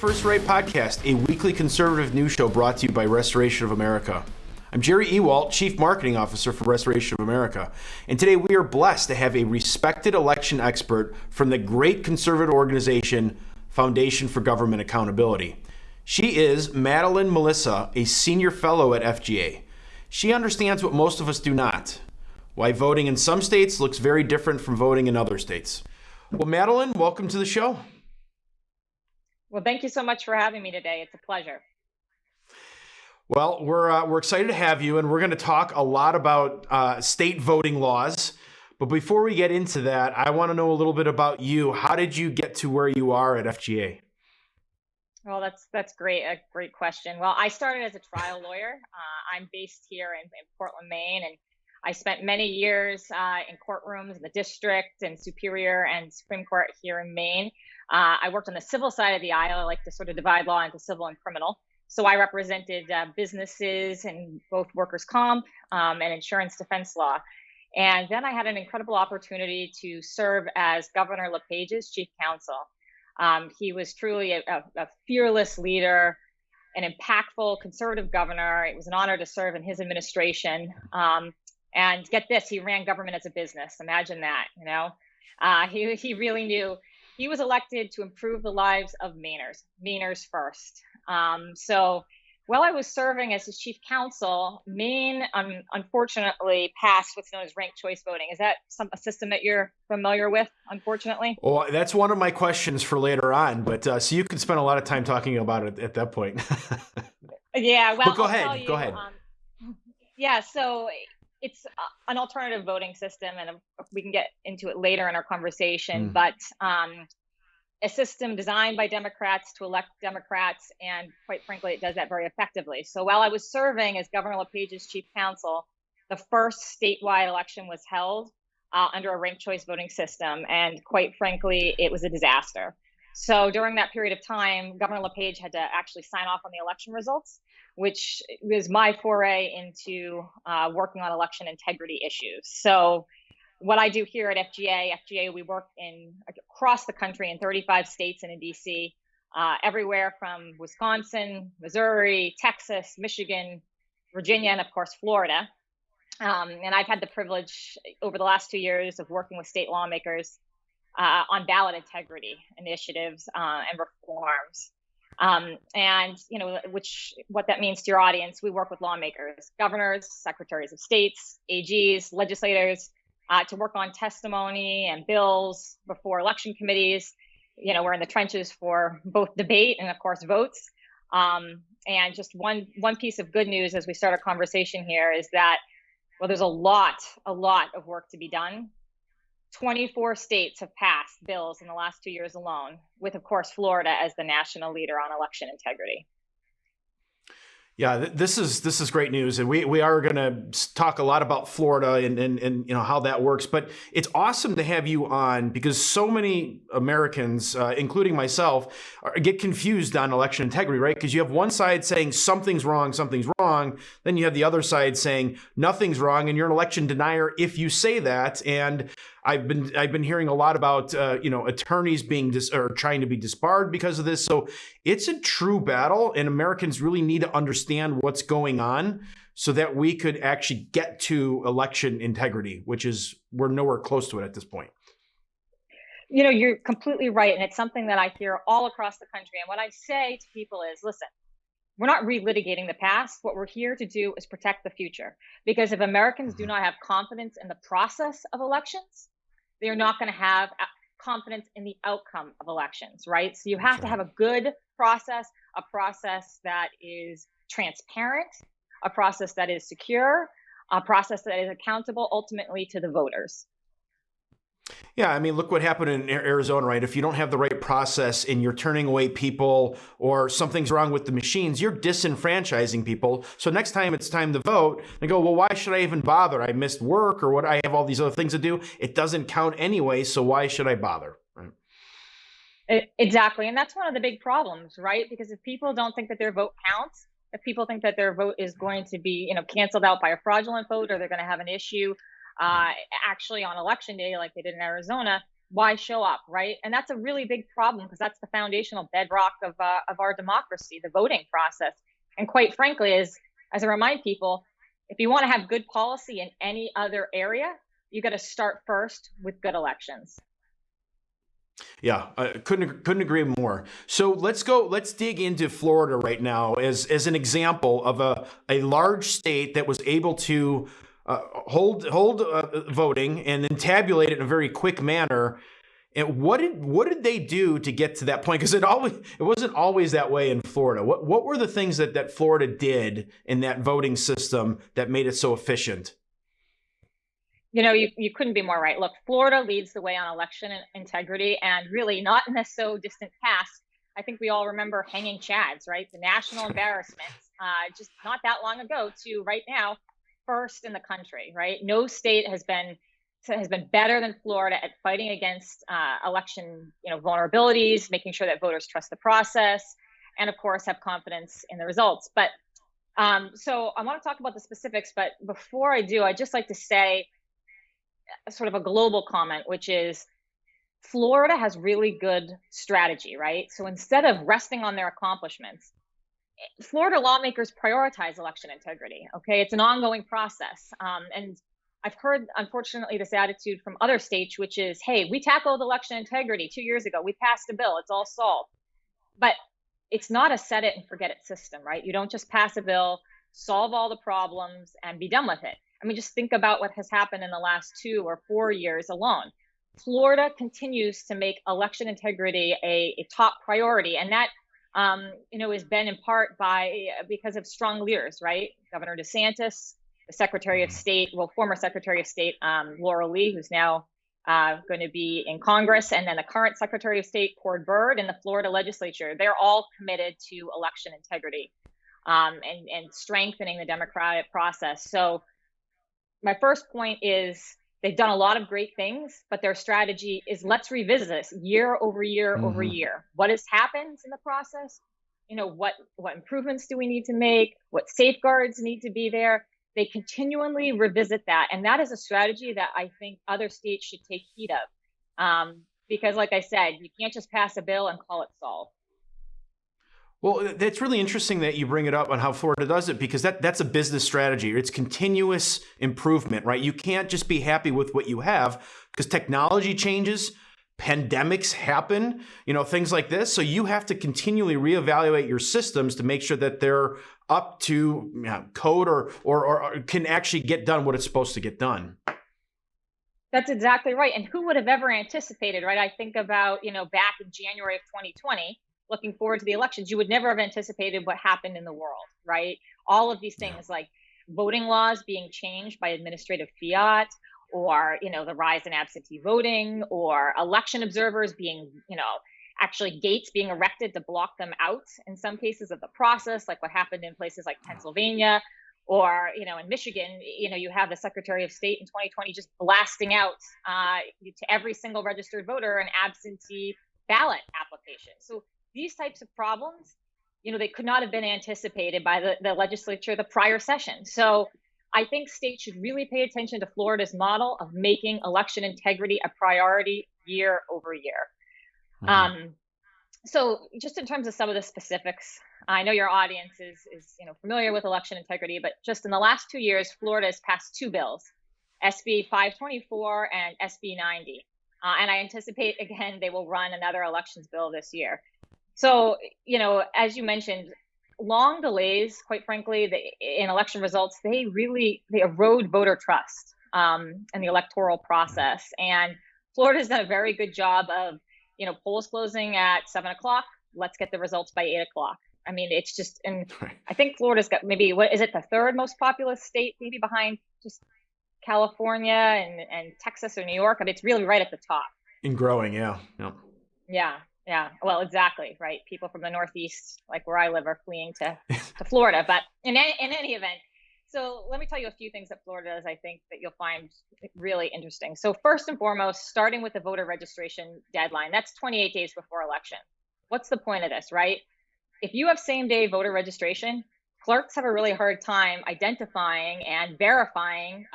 First Right podcast, a weekly conservative news show brought to you by Restoration of America. I'm Jerry Ewalt, Chief Marketing Officer for Restoration of America, and today we are blessed to have a respected election expert from the great conservative organization, Foundation for Government Accountability. She is Madeline Malisa, a senior fellow at FGA. She understands what most of us do not, why voting in some states looks very different from voting in other states. Well, Madeline, welcome to the show. Well, thank you so much for having me today. It's a pleasure. Well, we're excited to have you, and we're going to talk a lot about state voting laws. But before we get into that, I want to know a little bit about you. How did you get to where you are at FGA? Well, that's great. A great question. Well, I started as a trial lawyer. I'm based here in Portland, Maine, and I spent many years in courtrooms in the district and Superior and Supreme Court here in Maine. I worked on the civil side of the aisle. I like to sort of divide law into civil and criminal. So I represented businesses in both workers' comp and insurance defense law. And then I had an incredible opportunity to serve as Governor LePage's chief counsel. He was truly a fearless leader, an impactful conservative governor. It was an honor to serve in his administration. And get this, he ran government as a business. Imagine that, you know. He really knew. He was elected to improve the lives of Mainers first. So while I was serving as his chief counsel, Maine unfortunately passed what's known as ranked choice voting. Is that a system that you're familiar with, unfortunately? Well, that's one of my questions for later on, but so you could spend a lot of time talking about it at that point. Yeah, well, but go ahead. Yeah, so it's an alternative voting system, and we can get into it later in our conversation, but a system designed by Democrats to elect Democrats, and quite frankly, it does that very effectively. So while I was serving as Governor LePage's chief counsel, the first statewide election was held under a ranked choice voting system, and quite frankly, it was a disaster. So during that period of time, Governor LePage had to actually sign off on the election results, which was my foray into working on election integrity issues. So what I do here at FGA, we work across the country in 35 states and in DC, everywhere from Wisconsin, Missouri, Texas, Michigan, Virginia, and of course, Florida. And I've had the privilege over the last 2 years of working with state lawmakers on ballot integrity initiatives and reforms. And what that means to your audience, we work with lawmakers, governors, secretaries of states, AGs, legislators, to work on testimony and bills before election committees. You know, we're in the trenches for both debate and of course votes. And just one piece of good news as we start our conversation here is that, well, there's a lot of work to be done. 24 states have passed bills in the last 2 years alone, with, of course, Florida as the national leader on election integrity. Yeah, this is great news, and we are going to talk a lot about Florida and you know how that works. But it's awesome to have you on because so many Americans, including myself, get confused on election integrity, right? Because you have one side saying something's wrong, then you have the other side saying nothing's wrong, and you're an election denier if you say that. And I've been hearing a lot about attorneys being trying to be disbarred because of this. So it's a true battle, and Americans really need to understand what's going on so that we could actually get to election integrity, which is we're nowhere close to it at this point. You know, you're completely right, and it's something that I hear all across the country. And what I say to people is, listen, we're not relitigating the past. What we're here to do is protect the future. Because if Americans do not have confidence in the process of elections, they're not going to have confidence in the outcome of elections, right? So you have to have a good process, a process that is transparent, a process that is secure, a process that is accountable ultimately to the voters. Yeah, I mean, look what happened in Arizona, right? If you don't have the right process and you're turning away people or something's wrong with the machines, you're disenfranchising people. So next time it's time to vote, they go, well, why should I even bother? I missed work or what? I have all these other things to do. It doesn't count anyway, so why should I bother? Right? Exactly. And that's one of the big problems, right? Because if people don't think that their vote counts, if people think that their vote is going to be, canceled out by a fraudulent vote, or they're going to have an issue actually on election day like they did in Arizona, why show up, right? And that's a really big problem because that's the foundational bedrock of our democracy, the voting process. And quite frankly, as I remind people, if you want to have good policy in any other area, you got to start first with good elections. Yeah, I couldn't agree more. So let's dig into Florida right now as an example of a large state that was able to hold voting and then tabulate it in a very quick manner. And what did they do to get to that point? Because it wasn't always that way in Florida. What were the things that Florida did in that voting system that made it so efficient? You couldn't be more right. Look, Florida leads the way on election integrity, and really not in the so distant past. I think we all remember hanging chads, right? The national embarrassment, just not that long ago to right now, first in the country, right? No state has been better than Florida at fighting against election, vulnerabilities, making sure that voters trust the process, and of course have confidence in the results. But so I want to talk about the specifics, but before I do, I'd just like to say sort of a global comment, which is Florida has really good strategy, right? So instead of resting on their accomplishments, Florida lawmakers prioritize election integrity. Okay, it's an ongoing process, and I've heard, unfortunately, this attitude from other states, which is, "Hey, we tackled election integrity 2 years ago. We passed a bill. It's all solved." But it's not a set it and forget it system, right? You don't just pass a bill, solve all the problems, and be done with it. I mean, just think about what has happened in the last 2 or 4 years alone. Florida continues to make election integrity a top priority, and that has been in part because of strong leaders, right? Governor DeSantis, the Secretary of State, former Secretary of State Laura Lee, who's now going to be in Congress, and then the current Secretary of State Cord Byrd in the Florida legislature. They're all committed to election integrity and strengthening the democratic process. So my first point is they've done a lot of great things, but their strategy is let's revisit this year over year over year. What has happened in the process? What improvements do we need to make? What safeguards need to be there? They continually revisit that. And that is a strategy that I think other states should take heed of. Because like I said, you can't just pass a bill and call it solved. Well, that's really interesting that you bring it up on how Florida does it, because that's a business strategy. It's continuous improvement, right? You can't just be happy with what you have because technology changes, pandemics happen, things like this. So you have to continually reevaluate your systems to make sure that they're up to code or can actually get done what it's supposed to get done. That's exactly right. And who would have ever anticipated, right? I think about, back in January of 2020, looking forward to the elections, you would never have anticipated what happened in the world, right? All of these things like voting laws being changed by administrative fiat, or, the rise in absentee voting, or election observers being, actually gates being erected to block them out in some cases of the process, like what happened in places like Pennsylvania, or, in Michigan, you have the Secretary of State in 2020 just blasting out to every single registered voter an absentee ballot application. So these types of problems, they could not have been anticipated by the legislature the prior session. So I think states should really pay attention to Florida's model of making election integrity a priority year over year. So just in terms of some of the specifics, I know your audience is familiar with election integrity, but just in the last 2 years, Florida has passed 2 bills, SB 524 and SB 90. And I anticipate, again, they will run another elections bill this year. So, as you mentioned, long delays, quite frankly, in election results, they erode voter trust in the electoral process. And Florida's done a very good job of, polls closing at 7 o'clock. Let's get the results by 8 o'clock. I mean, it's just, and I think Florida's got maybe, what is it, the third most populous state, maybe behind just California and Texas or New York. I mean, it's really right at the top. And growing, yeah. Yeah. Well, exactly, right. People from the Northeast, like where I live, are fleeing to Florida. But in any event, so let me tell you a few things that Florida does, I think, that you'll find really interesting. So first and foremost, starting with the voter registration deadline, that's 28 days before election. What's the point of this, right? If you have same-day voter registration, clerks have a really hard time identifying and verifying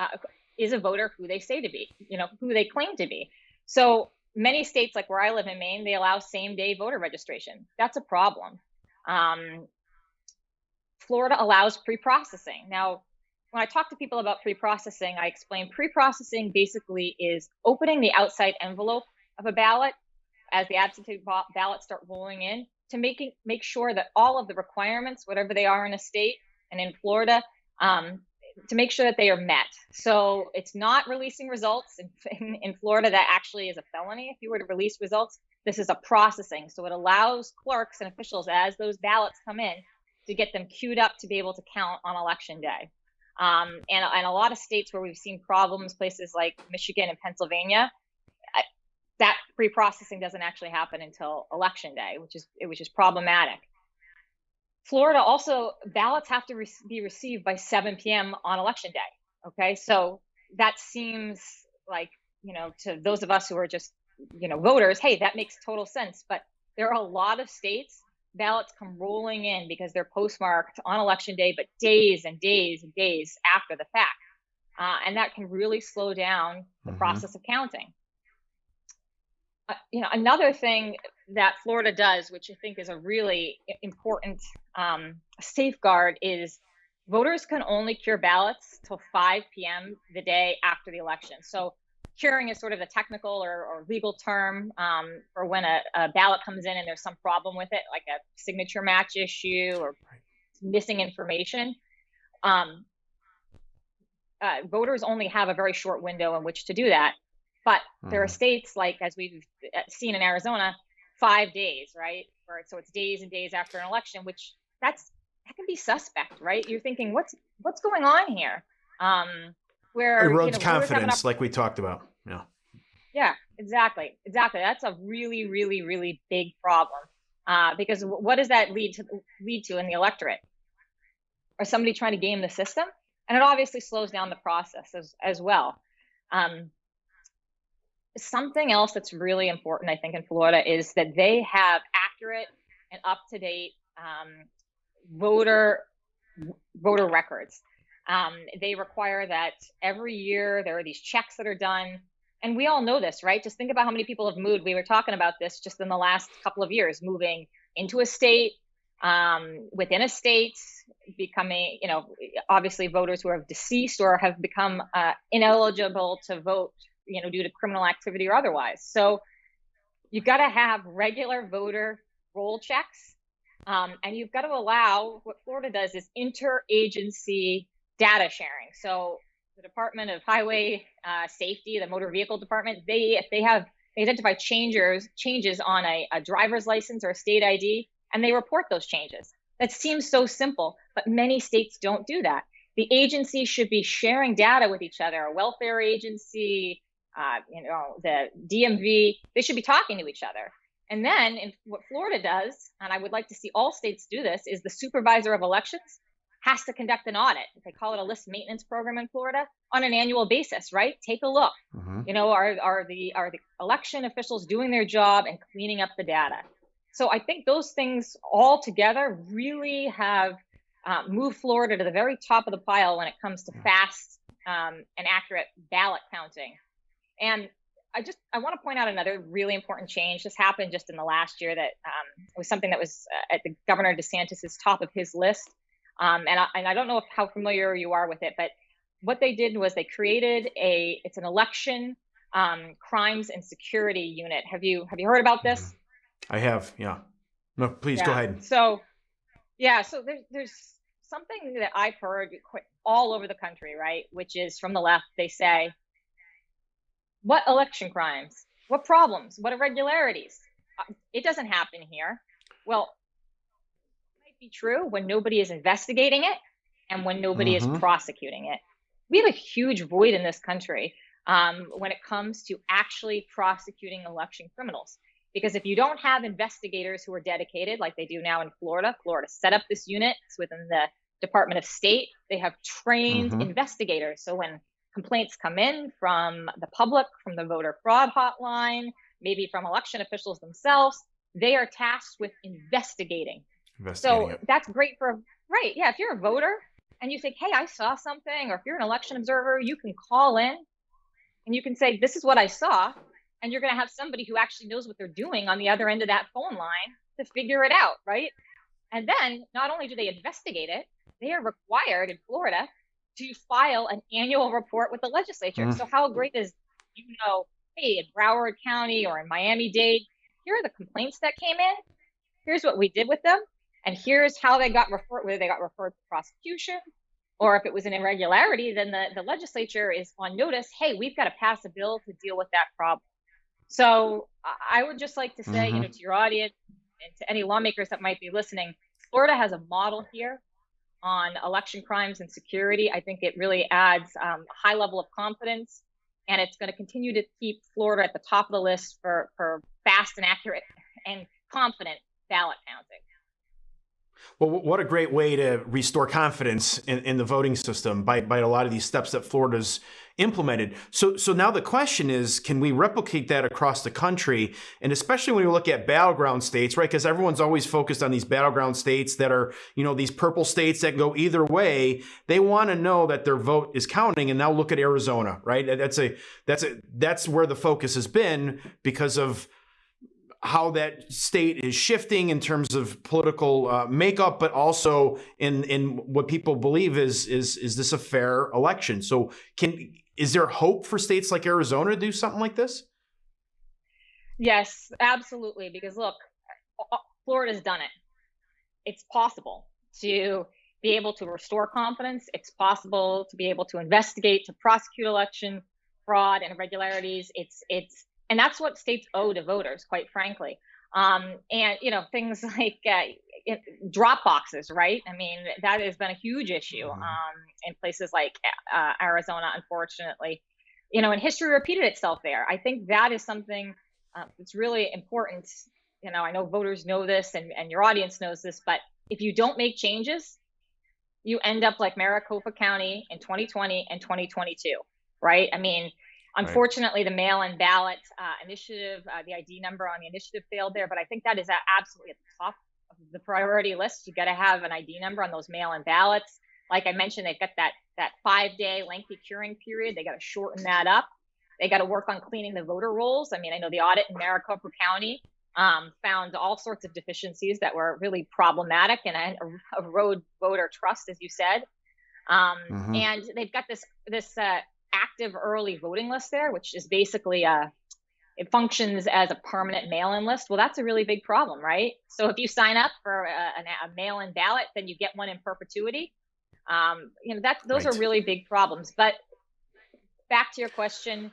is a voter who they say to be, who they claim to be. So many states, like where I live in Maine, they allow same-day voter registration. That's a problem. Florida allows pre-processing. Now, when I talk to people about pre-processing, I explain pre-processing basically is opening the outside envelope of a ballot as the absentee ballots start rolling in to make sure that all of the requirements, whatever they are in a state and in Florida, to make sure that they are met. So it's not releasing results. In Florida, that actually is a felony if you were to release results. This is a processing. So it allows clerks and officials, as those ballots come in, to get them queued up to be able to count on election day. And a lot of states where we've seen problems, places like Michigan and Pennsylvania, that pre-processing doesn't actually happen until election day, which is problematic. Florida also, ballots have to be received by 7 p.m. on election day. Okay, so that seems like, to those of us who are just, voters, hey, that makes total sense. But there are a lot of states, ballots come rolling in because they're postmarked on election day, but days and days and days after the fact. And that can really slow down the process of counting. Another thing that Florida does, which I think is a really important safeguard, is voters can only cure ballots till 5 p.m. the day after the election. So curing is sort of a technical or legal term for when a ballot comes in and there's some problem with it, like a signature match issue or missing information. Voters only have a very short window in which to do that. But there are states, like, as we've seen in Arizona, 5 days, right? So it's days and days after an election, which that can be suspect, right? You're thinking, what's going on here? Where erodes confidence, like we talked about. Yeah. Yeah, exactly. That's a really, really, really big problem. Because what does that lead to in the electorate? Or somebody trying to game the system? And it obviously slows down the process as well. Something else that's really important, I think, in Florida is that they have accurate and up-to-date voter records. They require that every year there are these checks that are done. And we all know this, right? Just think about how many people have moved. We were talking about this just in the last couple of years, moving into a state, within a state, becoming, obviously voters who are deceased or have become ineligible to vote, due to criminal activity or otherwise. So you've got to have regular voter roll checks. And you've got to allow, what Florida does is interagency data sharing. So the Department of Highway Safety, the Motor Vehicle Department, they identify changes on a driver's license or a state ID, and they report those changes. That seems so simple, but many states don't do that. The agency should be sharing data with each other. A welfare agency, the DMV, they should be talking to each other. And then what Florida does, and I would like to see all states do this, is the supervisor of elections has to conduct an audit. They call it a list maintenance program in Florida on an annual basis, right? Take a look. Are the election officials doing their job and cleaning up the data? So I think those things all together really have moved Florida to the very top of the pile when it comes to fast and accurate ballot counting. And I want to point out another really important change. This happened just in the last year that was something that was at the Governor DeSantis's top of his list. And I don't know how familiar you are with it, but what they did was they created it's an election crimes and security unit. Have you heard about this? I have, yeah. No, please go ahead. So there's something that I've heard all over the country, right? Which is from the left. They say, what election crimes? What problems? What irregularities? It doesn't happen here. Well, it might be true when nobody is investigating it and when nobody is prosecuting it. We have a huge void in this country when it comes to actually prosecuting election criminals. Because if you don't have investigators who are dedicated, like they do now in Florida set up this unit. It's within the Department of State. They have trained investigators. So when complaints come in from the public, from the voter fraud hotline, maybe from election officials themselves, they are tasked with investigating so it. That's great right. Yeah. If you're a voter and you think, hey, I saw something, or if you're an election observer, you can call in and you can say, this is what I saw. and you're going to have somebody who actually knows what they're doing on the other end of that phone line to figure it out, right? And then not only do they investigate it, they are required in Florida to file an annual report with the legislature. So how great is, hey, in Broward County or in Miami-Dade, here are the complaints that came in. Here's what we did with them. And here's how they got referred, whether they got referred to prosecution, or if it was an irregularity, then the legislature is on notice, hey, we've got to pass a bill to deal with that problem. So I would just like to say, to your audience and to any lawmakers that might be listening, Florida has a model here on election crimes and security. I think it really adds a high level of confidence, and it's going to continue to keep Florida at the top of the list for fast and accurate and confident ballot counting. Well, what a great way to restore confidence in the voting system by a lot of these steps that Florida's implemented. So now the question is, can we replicate that across the country? And especially when you look at battleground states, right? Because everyone's always focused on these battleground states that are, these purple states that go either way. They want to know that their vote is counting. And now look at Arizona, right? That's where the focus has been because of how that state is shifting in terms of political makeup, but also in what people believe is this a fair election? So is there hope for states like Arizona to do something like this? Yes, absolutely. Because look, Florida's done it. It's possible to be able to restore confidence. It's possible to be able to investigate, to prosecute election fraud and irregularities. And that's what states owe to voters, quite frankly. And, things like drop boxes, right? I mean, that has been a huge issue in places like Arizona, unfortunately. And history repeated itself there. I think that is something that's really important. I know voters know this and your audience knows this, but if you don't make changes, you end up like Maricopa County in 2020 and 2022, right? I mean, unfortunately, the mail-in ballot initiative, the ID number on the initiative failed there, but I think that is absolutely at the top of the priority list. You got to have an ID number on those mail-in ballots. Like I mentioned, they've got that 5-day lengthy curing period. They got to shorten that up. They got to work on cleaning the voter rolls. I mean, I know the audit in Maricopa County found all sorts of deficiencies that were really problematic and erode voter trust, as you said. And they've got this active early voting list there, which is basically it functions as a permanent mail-in list. Well, that's a really big problem, right? So if you sign up for a mail-in ballot, then you get one in perpetuity. Those are really big problems. But back to your question,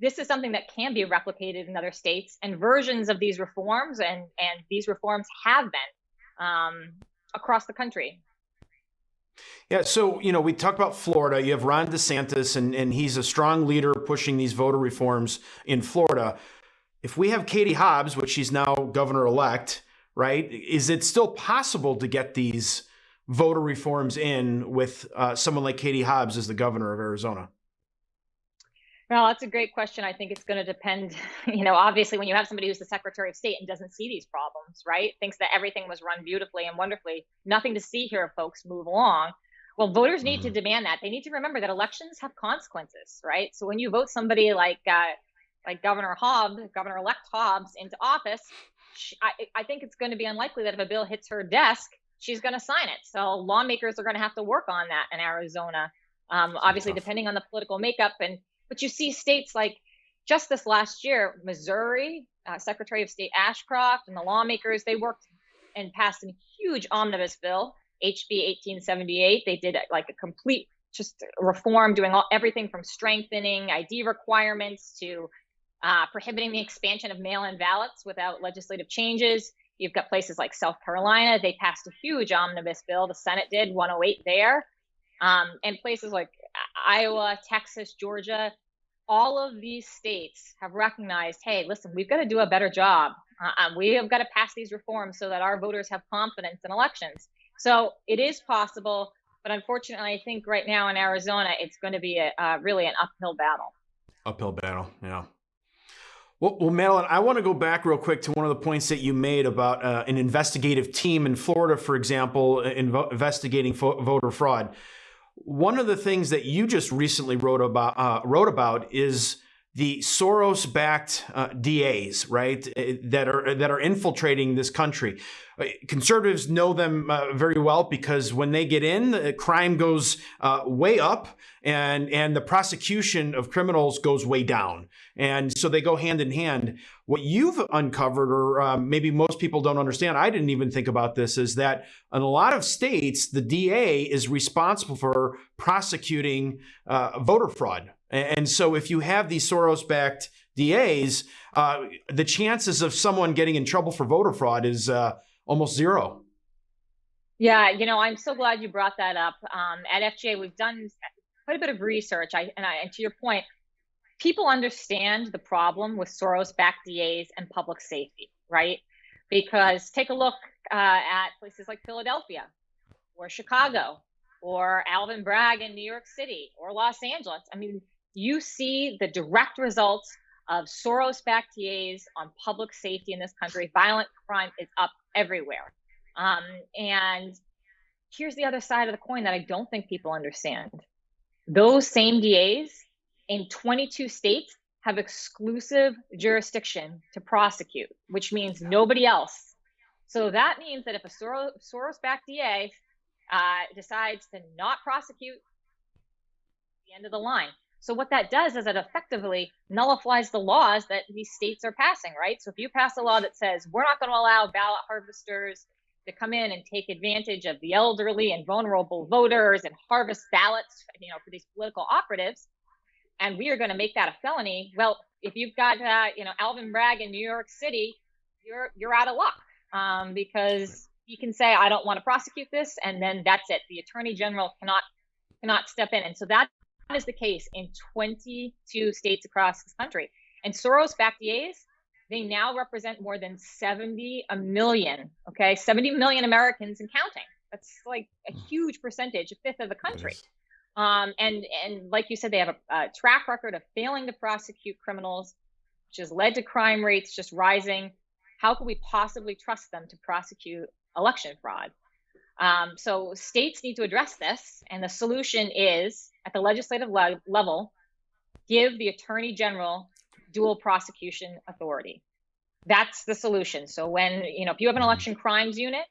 this is something that can be replicated in other states, and versions of these reforms and these reforms have been across the country. Yeah, so, we talk about Florida. You have Ron DeSantis, and he's a strong leader pushing these voter reforms in Florida. If we have Katie Hobbs, which she's now governor-elect, right, is it still possible to get these voter reforms in with someone like Katie Hobbs as the governor of Arizona? Well, that's a great question. I think it's going to depend, obviously when you have somebody who's the Secretary of State and doesn't see these problems, right? Thinks that everything was run beautifully and wonderfully. Nothing to see here, folks, move along. Well, voters need to demand that. They need to remember that elections have consequences, right? So when you vote somebody like Governor-elect Hobbs into office, I think it's going to be unlikely that if a bill hits her desk, she's going to sign it. So lawmakers are going to have to work on that in Arizona, obviously depending on the political makeup. But you see states like just this last year, Missouri, Secretary of State Ashcroft and the lawmakers, they worked and passed a huge omnibus bill, HB 1878. They did like a complete just reform, doing everything from strengthening ID requirements to prohibiting the expansion of mail-in ballots without legislative changes. You've got places like South Carolina. They passed a huge omnibus bill. The Senate did 108 there. And places like Iowa, Texas, Georgia, all of these states have recognized, hey, listen, we've got to do a better job. We have got to pass these reforms so that our voters have confidence in elections. So it is possible, but unfortunately, I think right now in Arizona, it's going to be really an uphill battle. Uphill battle, yeah. Well, Madeline, I want to go back real quick to one of the points that you made about an investigative team in Florida, for example, investigating voter fraud. One of the things that you just recently wrote about is the Soros-backed DAs, right, that are infiltrating this country. Conservatives know them very well because when they get in, crime goes way up, and the prosecution of criminals goes way down, and so they go hand in hand. What you've uncovered, or maybe most people don't understand, I didn't even think about this, is that in a lot of states, the DA is responsible for prosecuting voter fraud. And so if you have these Soros-backed DAs, the chances of someone getting in trouble for voter fraud is almost zero. Yeah, I'm so glad you brought that up. At FGA, we've done quite a bit of research. And to your point, people understand the problem with Soros-backed DAs and public safety, right? Because take a look at places like Philadelphia or Chicago or Alvin Bragg in New York City or Los Angeles. I mean, you see the direct results of Soros-backed DAs on public safety in this country. Violent crime is up everywhere. And here's the other side of the coin that I don't think people understand. Those same DAs in 22 states have exclusive jurisdiction to prosecute, which means nobody else. So that means that if a Soros-backed DA decides to not prosecute, the end of the line. So what that does is it effectively nullifies the laws that these states are passing, right? So if you pass a law that says we're not going to allow ballot harvesters to come in and take advantage of the elderly and vulnerable voters and harvest ballots, for these political operatives, and we are going to make that a felony. Well, if you've got, Alvin Bragg in New York City, you're out of luck because you can say, I don't want to prosecute this. And then that's it. The attorney general cannot step in. And so that is the case in 22 states across this country. And Soros-backed DAs, they now represent more than 70 million Americans and counting. That's like a huge percentage, a fifth of the country. And like you said, they have a track record of failing to prosecute criminals, which has led to crime rates just rising. How could we possibly trust them to prosecute election fraud? So states need to address this. And the solution is, at the legislative level, give the attorney general dual prosecution authority. That's the solution. So when, if you have an election crimes unit,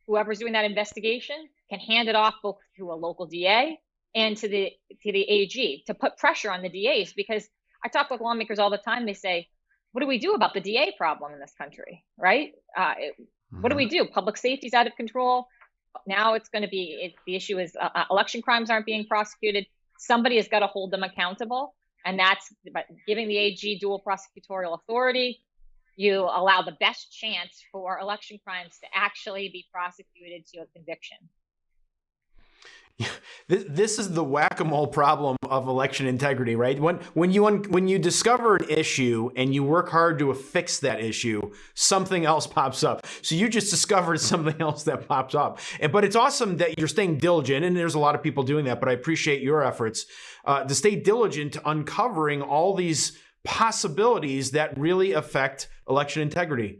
whoever's doing that investigation can hand it off both to a local DA and to the AG to put pressure on the DAs. Because I talk with lawmakers all the time. They say, what do we do about the DA problem in this country, right? What do we do? Public safety is out of control. Now it's going to be, the issue is election crimes aren't being prosecuted. Somebody has got to hold them accountable. And that's by giving the AG dual prosecutorial authority. You allow the best chance for election crimes to actually be prosecuted to a conviction. This is the whack-a-mole problem of election integrity, right? When you discover an issue and you work hard to fix that issue, something else pops up. So you just discovered something else that pops up. But it's awesome that you're staying diligent, and there's a lot of people doing that, but I appreciate your efforts to stay diligent to uncovering all these possibilities that really affect election integrity.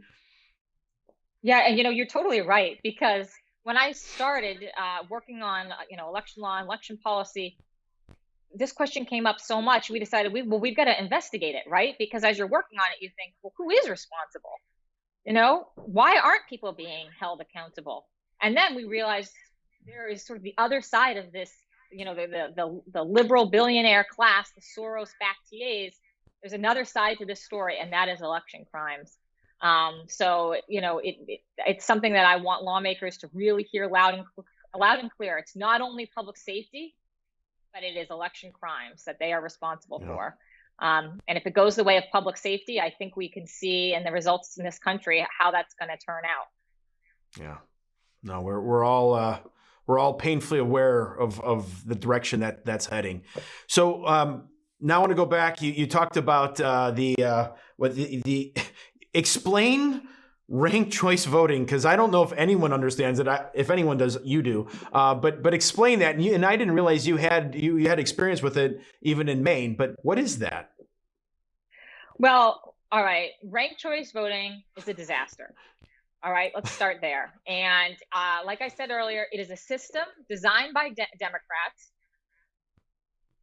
Yeah, and you're totally right, because when I started working on, election law and election policy, this question came up so much. We decided we've got to investigate it, right? Because as you're working on it, you think, well, who is responsible? Why aren't people being held accountable? And then we realized there is sort of the other side of this, the liberal billionaire class, the Soros-backed TAs. There's another side to this story, and that is election crimes. So, it's something that I want lawmakers to really hear loud and clear. It's not only public safety, but it is election crimes that they are responsible for. And if it goes the way of public safety, I think we can see in the results in this country how that's going to turn out. Yeah, no, we're all painfully aware of the direction that's heading. So now I want to go back. You talked about the explain ranked choice voting, because I don't know if anyone understands it. If anyone does, you do. But explain that. And I didn't realize you had experience with it even in Maine. But what is that? Well, all right. Ranked choice voting is a disaster. All right, let's start there. And like I said earlier, it is a system designed by Democrats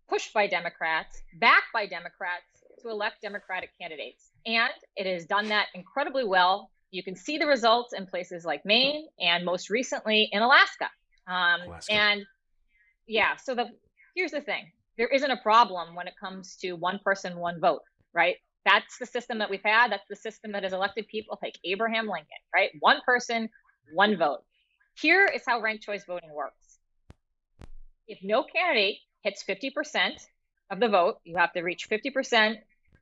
pushed by Democrats, backed by Democrats to elect Democratic candidates. And it has done that incredibly well. You can see the results in places like Maine and most recently in Alaska. And yeah, so here's the thing. There isn't a problem when it comes to one person, one vote, right? That's the system that we've had. That's the system that has elected people like Abraham Lincoln, right? One person, one vote. Here is how ranked choice voting works. If no candidate hits 50% of the vote, you have to reach 50%.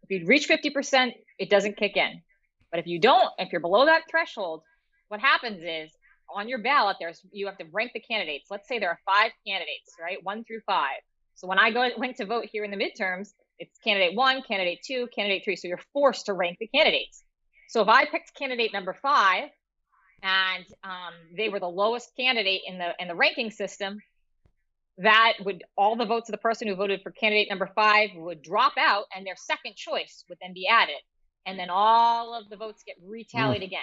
If you reach 50%, it doesn't kick in. But if you don't, if you're below that threshold, what happens is on your ballot, you have to rank the candidates. Let's say there are 5 candidates, right? 1 through 5. So when I went to vote here in the midterms, it's candidate 1, candidate 2, candidate 3. So you're forced to rank the candidates. So if I picked candidate number 5 and they were the lowest candidate in the ranking system, that would, all the votes of the person who voted for candidate number 5 would drop out and their second choice would then be added. And then all of the votes get retallied again.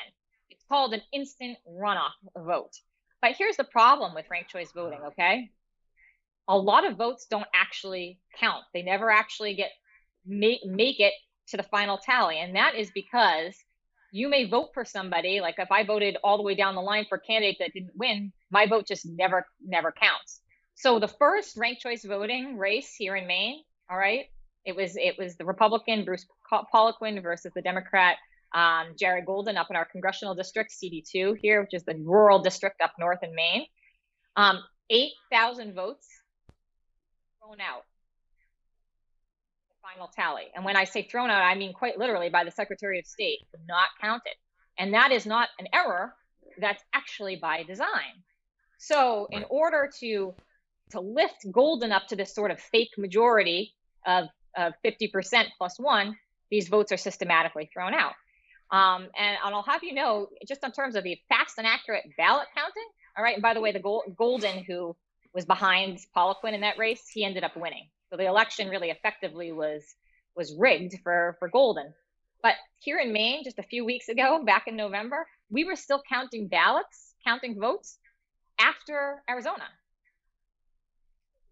It's called an instant runoff vote. But here's the problem with ranked choice voting, okay? A lot of votes don't actually count. They never actually make it to the final tally. And that is because you may vote for somebody, like if I voted all the way down the line for a candidate that didn't win, my vote just never counts. So the first ranked choice voting race here in Maine, all right, it was the Republican Bruce Poliquin versus the Democrat Jared Golden up in our congressional district, CD2 here, which is the rural district up north in Maine. 8,000 votes thrown out. The final tally. And when I say thrown out, I mean quite literally by the Secretary of State, not counted. And that is not an error. That's actually by design. So in order to lift Golden up to this sort of fake majority of 50% plus 1, these votes are systematically thrown out. And I'll have you know, just in terms of the fast and accurate ballot counting, all right, and by the way, the Golden, who was behind Poliquin in that race, he ended up winning. So the election really effectively was rigged for Golden. But here in Maine, just a few weeks ago, back in November, we were still counting ballots, counting votes after Arizona.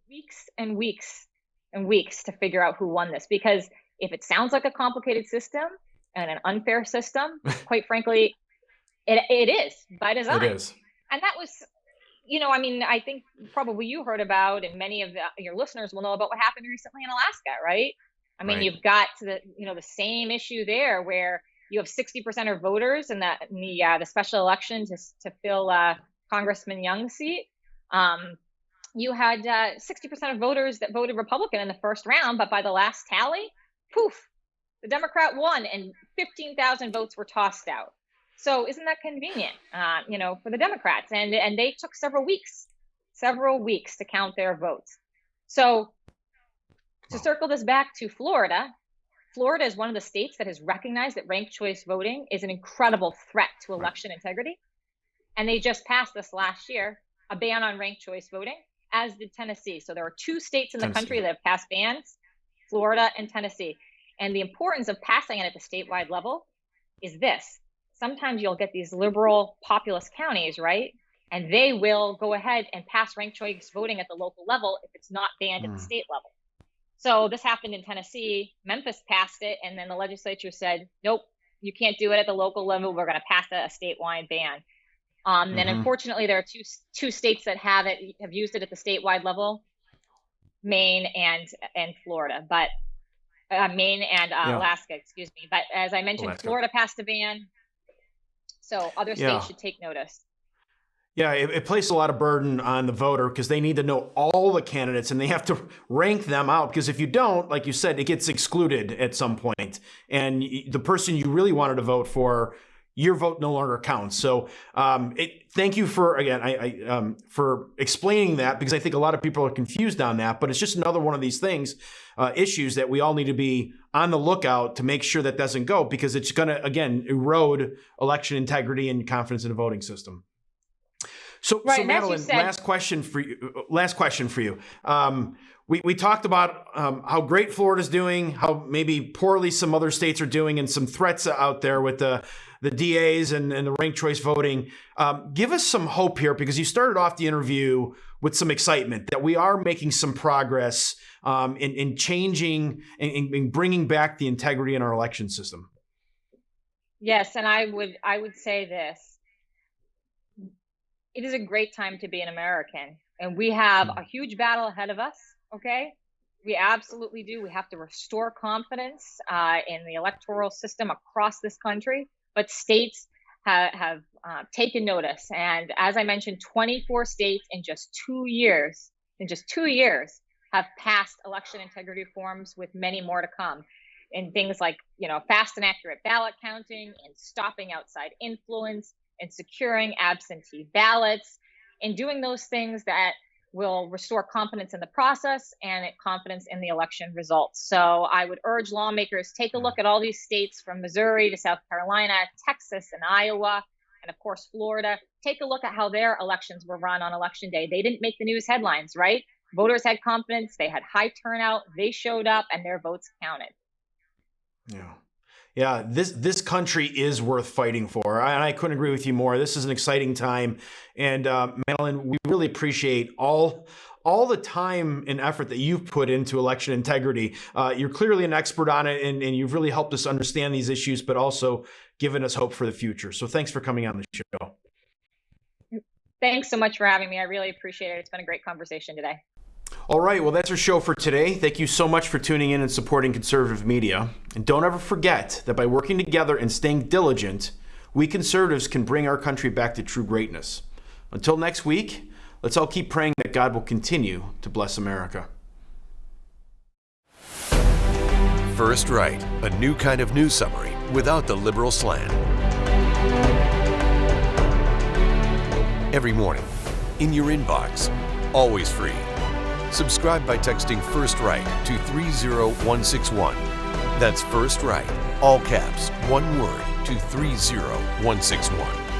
Weeks and weeks and weeks to figure out who won this, because if it sounds like a complicated system and an unfair system, quite frankly, it is by design. It is. And that was, you know, I mean, I think probably you heard about, and many of your listeners will know about what happened recently in Alaska, right? I mean, You've got the same issue there where you have 60% of voters in the special election to fill Congressman Young's seat. You had 60% of voters that voted Republican in the first round, but by the last tally, poof, the Democrat won and 15,000 votes were tossed out. So isn't that convenient, for the Democrats? And they took several weeks to count their votes. So to circle this back to Florida, Florida is one of the states that has recognized that ranked choice voting is an incredible threat to election integrity. And they just passed this last year, a ban on ranked choice voting, as did Tennessee. So there are 2 states in the country that have passed bans, Florida and Tennessee. And the importance of passing it at the statewide level is this. Sometimes you'll get these liberal populous counties, right? And they will go ahead and pass ranked choice voting at the local level if it's not banned at the state level. So this happened in Tennessee. Memphis passed it, and then the legislature said, nope, you can't do it at the local level. We're going to pass a statewide ban. And unfortunately, there are two states that have used it at the statewide level, Maine and Florida, but Maine and Alaska, excuse me. But as I mentioned, Alaska. Florida passed a ban, so other states should take notice. Yeah, it places a lot of burden on the voter because they need to know all the candidates and they have to rank them out, because if you don't, like you said, it gets excluded at some point, and the person you really wanted to vote for, your vote no longer counts. So thank you for, again, for explaining that, because I think a lot of people are confused on that, but it's just another one of these things, issues that we all need to be on the lookout to make sure that doesn't go, because it's going to, again, erode election integrity and confidence in the voting system. So Madeline, last question for you. We talked about how great Florida's doing, how maybe poorly some other states are doing, and some threats out there with the DAs and the ranked choice voting. Give us some hope here, because you started off the interview with some excitement that we are making some progress in changing and in bringing back the integrity in our election system. Yes, and I would say this. It is a great time to be an American, and we have a huge battle ahead of us, okay? We absolutely do. We have to restore confidence in the electoral system across this country, but states have taken notice. And as I mentioned, 24 states in just 2 years, have passed election integrity reforms, with many more to come. In things like, fast and accurate ballot counting, and stopping outside influence, and securing absentee ballots, and doing those things that will restore confidence in the process and confidence in the election results. So I would urge lawmakers, take a look at all these states from Missouri to South Carolina, Texas and Iowa, and of course, Florida. Take a look at how their elections were run on election day. They didn't make the news headlines, right? Voters had confidence, they had high turnout, they showed up, and their votes counted. Yeah, this country is worth fighting for. And I couldn't agree with you more. This is an exciting time. And Madeline, we really appreciate all the time and effort that you've put into election integrity. You're clearly an expert on it, and you've really helped us understand these issues, but also given us hope for the future. So thanks for coming on the show. Thanks so much for having me. I really appreciate it. It's been a great conversation today. All right, well, that's our show for today. Thank you so much for tuning in and supporting conservative media. And don't ever forget that by working together and staying diligent, we conservatives can bring our country back to true greatness. Until next week, let's all keep praying that God will continue to bless America. First Right, a new kind of news summary without the liberal slant. Every morning, in your inbox, always free. Subscribe by texting First Right to 30161. That's First Right, all caps, one word, to 30161.